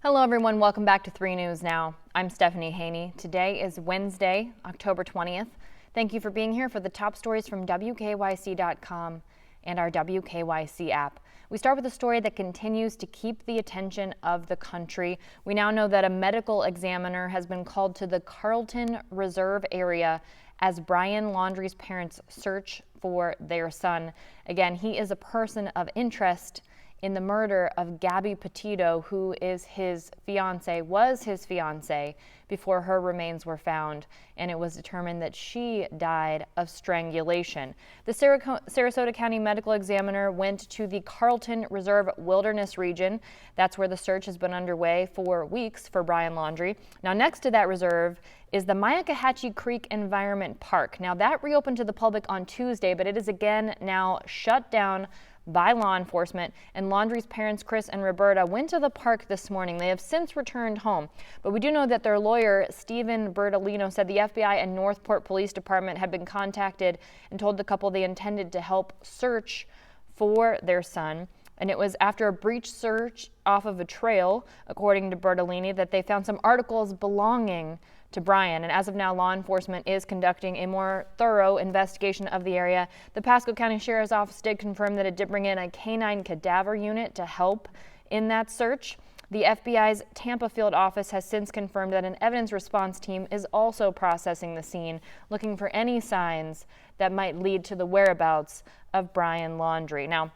Hello everyone, welcome back to 3 News Now. I'm Stephanie Haney. Today is Wednesday, October 20th. Thank you for being here for the top stories from WKYC.com and our WKYC app. We start with a story that continues to keep the attention of the country. We now know that a medical examiner has been called to the Carlton Reserve area as Brian Laundrie's parents search for their son. Again, he is a person of interest in the murder of Gabby Petito, who is was his fiance before her remains were found, and it was determined that she died of strangulation. The Sarasota County Medical Examiner went to the Carlton Reserve Wilderness region. That's where the search has been underway for weeks for Brian Laundrie. Now, next to that reserve is the Myakkahatchee Creek Environment Park. Now, that reopened to the public on Tuesday, but it is again now shut down by law enforcement, and Laundrie's parents, Chris and Roberta, went to the park this morning. They have since returned home, but we do know that their lawyer, Stephen Bertolino, said the FBI and Northport Police Department had been contacted and told the couple they intended to help search for their son. And it was after a breach search off of a trail, according to Bertolini, that they found some articles belonging to Brian. And as of now, law enforcement is conducting a more thorough investigation of the area. The Pasco County Sheriff's Office did confirm that it did bring in a canine cadaver unit to help in that search. The FBI's Tampa field office has since confirmed that an evidence response team is also processing the scene, looking for any signs that might lead to the whereabouts of Brian Laundrie. Now,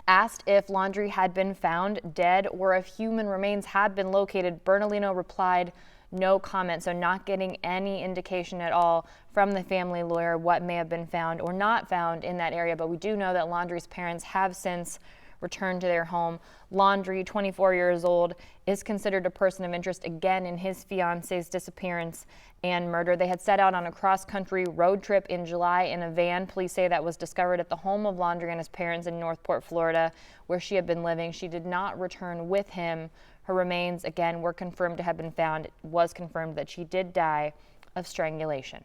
asked if Laundrie had been found dead or if human remains had been located, Bertolino replied, no comment, so not getting any indication at all from the family lawyer what may have been found or not found in that area. But we do know that Laundrie's parents have since returned to their home. Laundrie, 24 years old, is considered a person of interest again in his fiance's disappearance and murder. They had set out on a cross-country road trip in July in a van. Police say that was discovered at the home of Laundrie and his parents in Northport, Florida, where she had been living. She did not return with him. Her remains, again, were confirmed to have been found. It was confirmed that she did die of strangulation.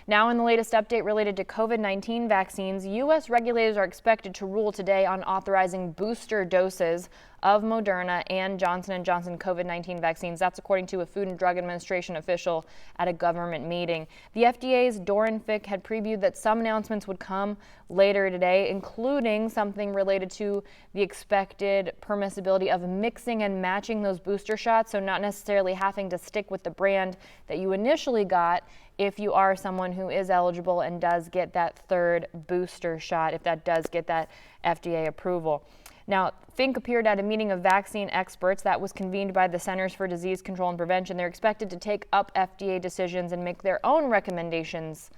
Now, in the latest update related to COVID-19 vaccines, U.S. regulators are expected to rule today on authorizing booster doses of Moderna and Johnson & Johnson COVID-19 vaccines. That's according to a Food and Drug Administration official at a government meeting. The FDA's Doran Fick had previewed that some announcements would come later today, including something related to the expected permissibility of mixing and matching those booster shots, so not necessarily having to stick with the brand that you initially got if you are someone who is eligible and does get that third booster shot, if that does get that FDA approval. Now, Fink appeared at a meeting of vaccine experts that was convened by the Centers for Disease Control and Prevention. They're expected to take up FDA decisions and make their own recommendations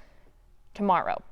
tomorrow.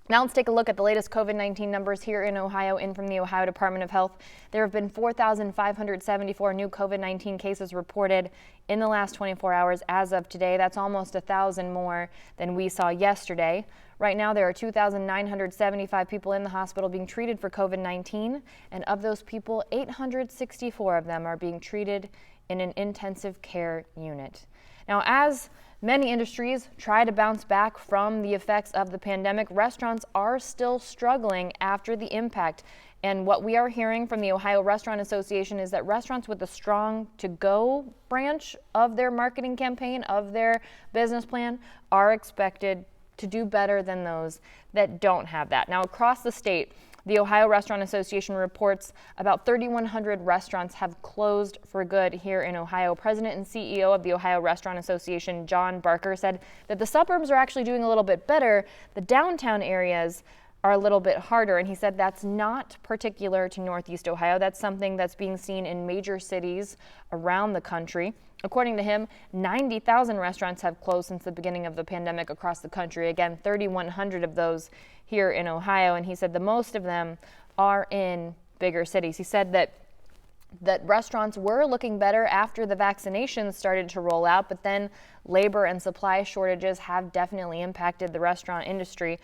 Now let's take a look at the latest COVID-19 numbers here in Ohio. In from the Ohio Department of Health, there have been 4,574 new COVID-19 cases reported in the last 24 hours as of today. That's almost 1,000 more than we saw yesterday. Right now, there are 2,975 people in the hospital being treated for COVID-19, and of those people, 864 of them are being treated in an intensive care unit. Now, as many industries try to bounce back from the effects of the pandemic, restaurants are still struggling after the impact. And what we are hearing from the Ohio Restaurant Association is that restaurants with a strong to-go branch of their marketing campaign, of their business plan, are expected to do better than those that don't have that. Now, across the state, the Ohio Restaurant Association reports about 3,100 restaurants have closed for good here in Ohio. President and CEO of the Ohio Restaurant Association, John Barker, said that the suburbs are actually doing a little bit better. The downtown areas are a little bit harder, and he said that's not particular to Northeast Ohio. That's something that's being seen in major cities around the country. According to him, 90,000 restaurants have closed since the beginning of the pandemic across the country. Again, 3,100 of those here in Ohio, and he said the most of them are in bigger cities. He said that restaurants were looking better after the vaccinations started to roll out, but then labor and supply shortages have definitely impacted the restaurant industry.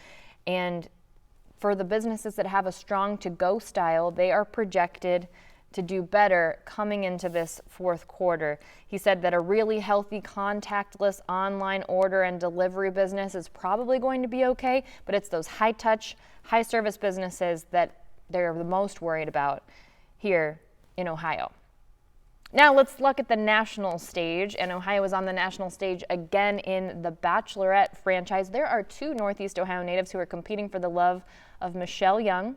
And for the businesses that have a strong to-go style, they are projected to do better coming into this fourth quarter. He said that a really healthy contactless online order and delivery business is probably going to be okay, but it's those high-touch, high-service businesses that they're the most worried about here in Ohio. Now let's look at the national stage, and Ohio is on the national stage again in the Bachelorette franchise. There are 2 Northeast Ohio natives who are competing for the love of Michelle Young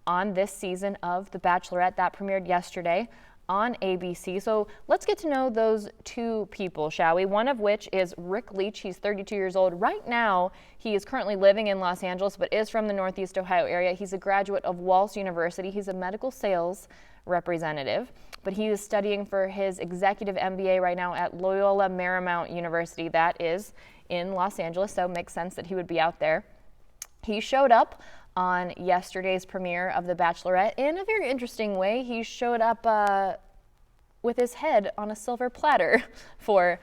on this season of The Bachelorette. That premiered yesterday on ABC. So let's get to know those 2 people, shall we? One of which is Rick Leach. He's 32 years old. Right now, he is currently living in Los Angeles, but is from the Northeast Ohio area. He's a graduate of Walsh University. He's a medical sales representative, but he is studying for his executive MBA right now at Loyola Marymount University. That is in Los Angeles, so it makes sense that he would be out there. He showed up on yesterday's premiere of The Bachelorette in a very interesting way. He showed up with his head on a silver platter for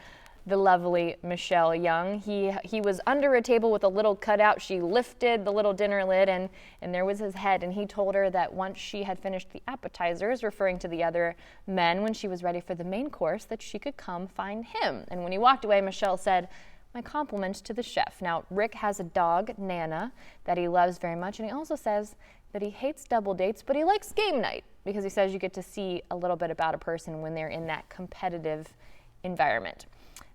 the lovely Michelle Young. He was under a table with a little cutout. She lifted the little dinner lid, and there was his head, and he told her that once she had finished the appetizers, referring to the other men, when she was ready for the main course, that she could come find him. And when he walked away, Michelle said, "My compliments to the chef." Now, Rick has a dog, Nana, that he loves very much, and he also says that he hates double dates, but he likes game night because he says you get to see a little bit about a person when they're in that competitive environment.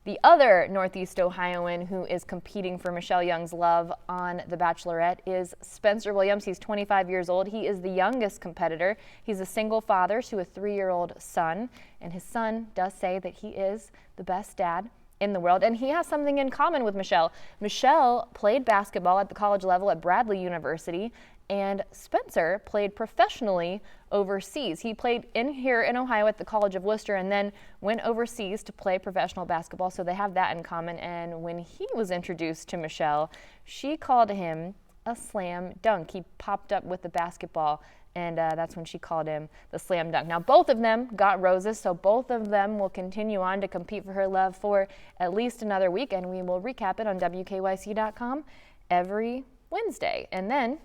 The other Northeast Ohioan who is competing for Michelle Young's love on The Bachelorette is Spencer Williams. He's 25 years old. He is the youngest competitor. He's a single father to a 3-year-old son, and his son does say that he is the best dad in the world, and he has something in common with Michelle. Michelle played basketball at the college level at Bradley University, and Spencer played professionally overseas. He played here in Ohio at the College of Worcester and then went overseas to play professional basketball, so they have that in common. And when he was introduced to Michelle, she called him a slam dunk. He popped up with the basketball, and that's when she called him the slam dunk. Now, both of them got roses, so both of them will continue on to compete for her love for at least another week, and we will recap it on WKYC.com every Wednesday. And then,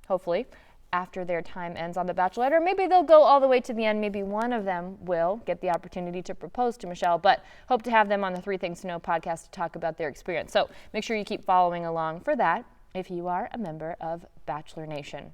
hopefully, after their time ends on The Bachelorette, or maybe they'll go all the way to the end. Maybe one of them will get the opportunity to propose to Michelle, but hope to have them on the 3 Things to Know podcast to talk about their experience. So make sure you keep following along for that if you are a member of Bachelor Nation.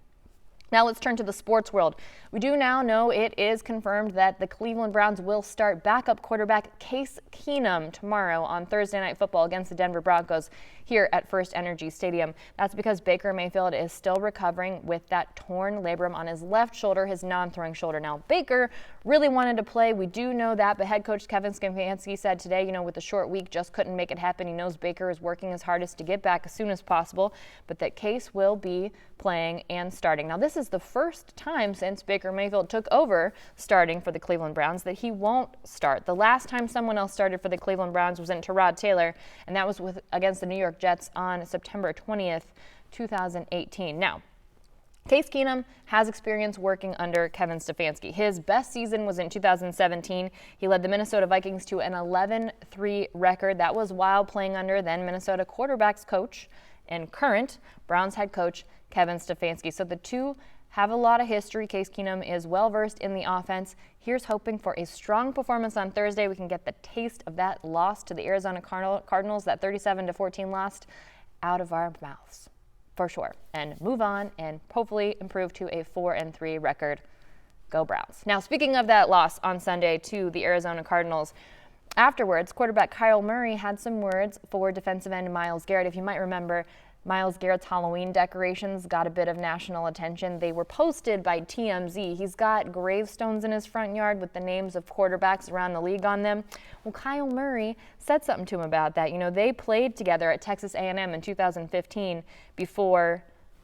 Now let's turn to the sports world. We do now know it is confirmed that the Cleveland Browns will start backup quarterback Case Keenum tomorrow on Thursday Night Football against the Denver Broncos here at First Energy Stadium. That's because Baker Mayfield is still recovering with that torn labrum on his left shoulder, his non-throwing shoulder. Now, Baker really wanted to play. We do know that, but head coach Kevin Stefanski said today, with the short week, just couldn't make it happen. He knows Baker is working his hardest to get back as soon as possible, but that Case will be playing and starting. Now, this is the first time since Baker Mayfield took over starting for the Cleveland Browns that he won't start. The last time someone else started for the Cleveland Browns was in Tyrod Taylor, and that was against the New York Jets on September 20th, 2018. Now, Case Keenum has experience working under Kevin Stefanski. His best season was in 2017. He led the Minnesota Vikings to an 11-3 record. That was while playing under then Minnesota quarterbacks coach and current Browns head coach Kevin Stefanski. So the two have a lot of history. Case Keenum is well-versed in the offense. Here's hoping for a strong performance on Thursday. We can get the taste of that loss to the Arizona Cardinals, that 37-14 loss, out of our mouths for sure, and move on and hopefully improve to a 4-3 record. Go Browns. Now, speaking of that loss on Sunday to the Arizona Cardinals, afterwards, quarterback Kyler Murray had some words for defensive end Myles Garrett. If you might remember, Myles Garrett's Halloween decorations got a bit of national attention. They were posted by TMZ. He's got gravestones in his front yard with the names of quarterbacks around the league on them. Well, Kyler Murray said something to him about that. They played together at Texas A&M in 2015 before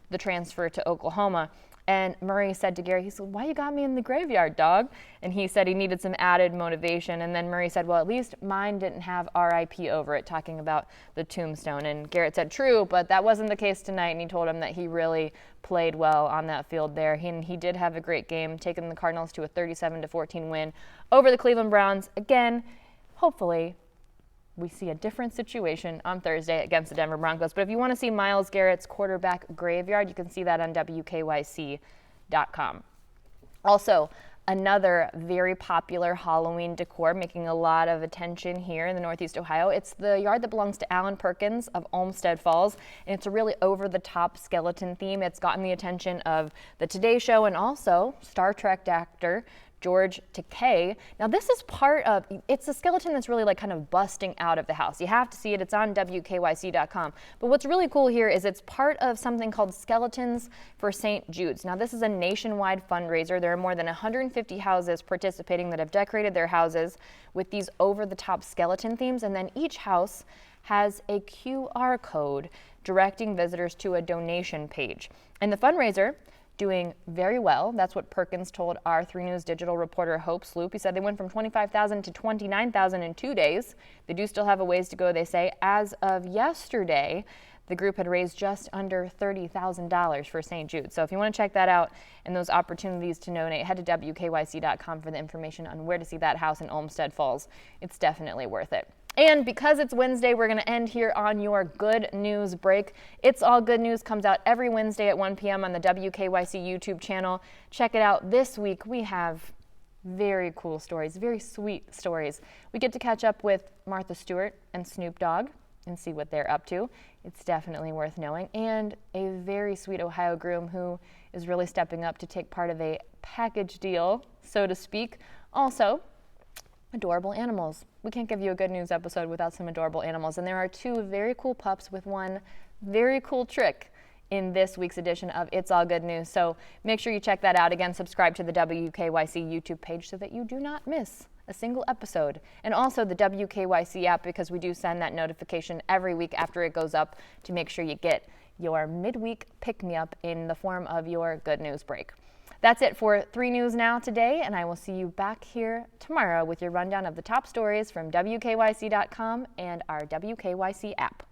the transfer to Oklahoma. And Murray said to Gary, he said, "Why you got me in the graveyard, dog?" And he said he needed some added motivation. And then Murray said, "Well, at least mine didn't have RIP over it," talking about the tombstone. And Garrett said, "True, but that wasn't the case tonight." And he told him that he really played well on that field there. He did have a great game, taking the Cardinals to a 37-14 win over the Cleveland Browns. Again, hopefully we see a different situation on Thursday against the Denver Broncos. But if you want to see Myles Garrett's quarterback graveyard, you can see that on WKYC.com. Also, another very popular Halloween decor making a lot of attention here in the Northeast Ohio. It's the yard that belongs to Alan Perkins of Olmsted Falls, and it's a really over-the-top skeleton theme. It's gotten the attention of the Today Show and also Star Trek actor George Takei. Now this is it's a skeleton that's really like kind of busting out of the house. You have to see it. It's on WKYC.com. But what's really cool here is it's part of something called Skeletons for St. Jude's. Now this is a nationwide fundraiser. There are more than 150 houses participating that have decorated their houses with these over-the-top skeleton themes, and then each house has a QR code directing visitors to a donation page. And the fundraiser doing very well. That's what Perkins told our 3 News digital reporter Hope Sloop. He said they went from 25,000 to 29,000 in 2 days. They do still have a ways to go, they say. As of yesterday, the group had raised just under $30,000 for St. Jude. So if you want to check that out and those opportunities to donate, head to WKYC.com for the information on where to see that house in Olmsted Falls. It's definitely worth it. And because it's Wednesday, we're going to end here on your good news break. It's All Good News comes out every Wednesday at 1 p.m. on the WKYC YouTube channel. Check it out. This week we have very cool stories, very sweet stories. We get to catch up with Martha Stewart and Snoop Dogg and see what they're up to. It's definitely worth knowing. And a very sweet Ohio groom who is really stepping up to take part of a package deal, so to speak. Also, adorable animals. We can't give you a good news episode without some adorable animals. And there are 2 very cool pups with one very cool trick in this week's edition of It's All Good News. So make sure you check that out. Again, subscribe to the WKYC YouTube page so that you do not miss a single episode. And also the WKYC app, because we do send that notification every week after it goes up to make sure you get your midweek pick-me-up in the form of your good news break. That's it for 3 News Now today, and I will see you back here tomorrow with your rundown of the top stories from WKYC.com and our WKYC app.